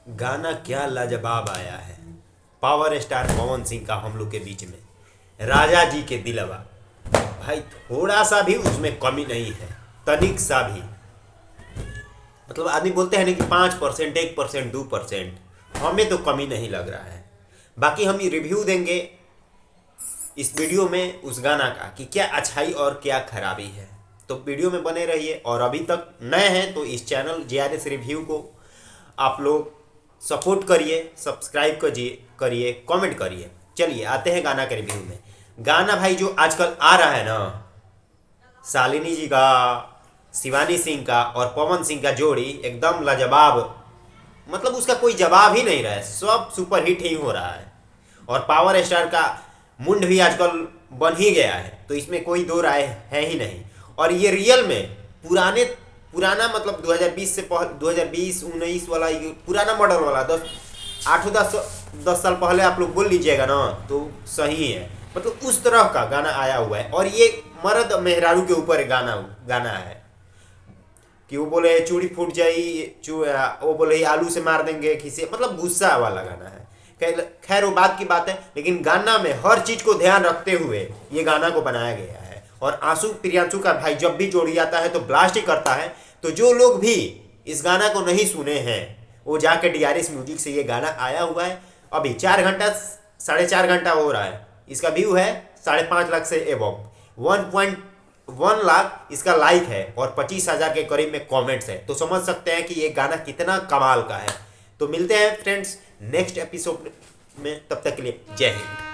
गाना क्या लाजवाब आया है। पावर स्टार पवन सिंह का हम लोग के बीच में, राजा जी के दिलवा। भाई थोड़ा सा भी उसमें कमी नहीं है, तनिक सा भी। मतलब आदमी बोलते हैं ना कि 5%, 1%, 2%, हमें तो कमी नहीं लग रहा है। बाकी हम ये रिव्यू देंगे इस वीडियो में उस गाना का कि क्या अच्छाई और क्या खराबी है। तो वीडियो में बने रहिए, और अभी तक नए हैं तो इस चैनल JRS रिव्यू को आप लोग सपोर्ट करिए, सब्सक्राइब करिए, कमेंट करिए। चलिए आते हैं गाना के रिव्यू में। गाना भाई जो आजकल आ रहा है ना, शालिनी जी का, शिवानी सिंह का और पवन सिंह का जोड़ी एकदम लाजवाब। मतलब उसका कोई जवाब ही नहीं रहा है, सब सुपर हिट ही हो रहा है। और पावर स्टार का मुंड भी आजकल बन ही गया है, तो इसमें कोई दो राय है ही नहीं। और ये रियल में पुराना मतलब 2020 से 2020-19 वाला ये पुराना मॉडल वाला 10 साल पहले आप लोग बोल लीजिएगा ना तो सही है। मतलब उस तरह का गाना आया हुआ है, और ये मर्द मेहरारू के ऊपर गाना है कि वो बोले चूड़ी फूट जाई, वो बोले आलू से मार देंगे खिसे, मतलब गुस्सा वाला गाना है। खैर वो बात की बात है, लेकिन गाना में हर चीज को ध्यान रखते हुए ये गाना को बनाया गया है। और आंसू प्रियांशु का भाई जब भी जोड़ी आता है तो ब्लास्ट ही करता है। तो जो लोग भी इस गाना को नहीं सुने हैं वो जाके DRS म्यूजिक से ये गाना आया हुआ है। अभी 4 घंटा 4.5 घंटा हो रहा है, इसका व्यू है 5.5 लाख से एबव, 1.1 लाख इसका लाइक है, और 25,000 के करीब में कमेंट्स है। तो समझ सकते हैं कि ये गाना कितना कमाल का है। तो मिलते हैं फ्रेंड्स नेक्स्ट एपिसोड में, तब तक के लिए जय हिंद।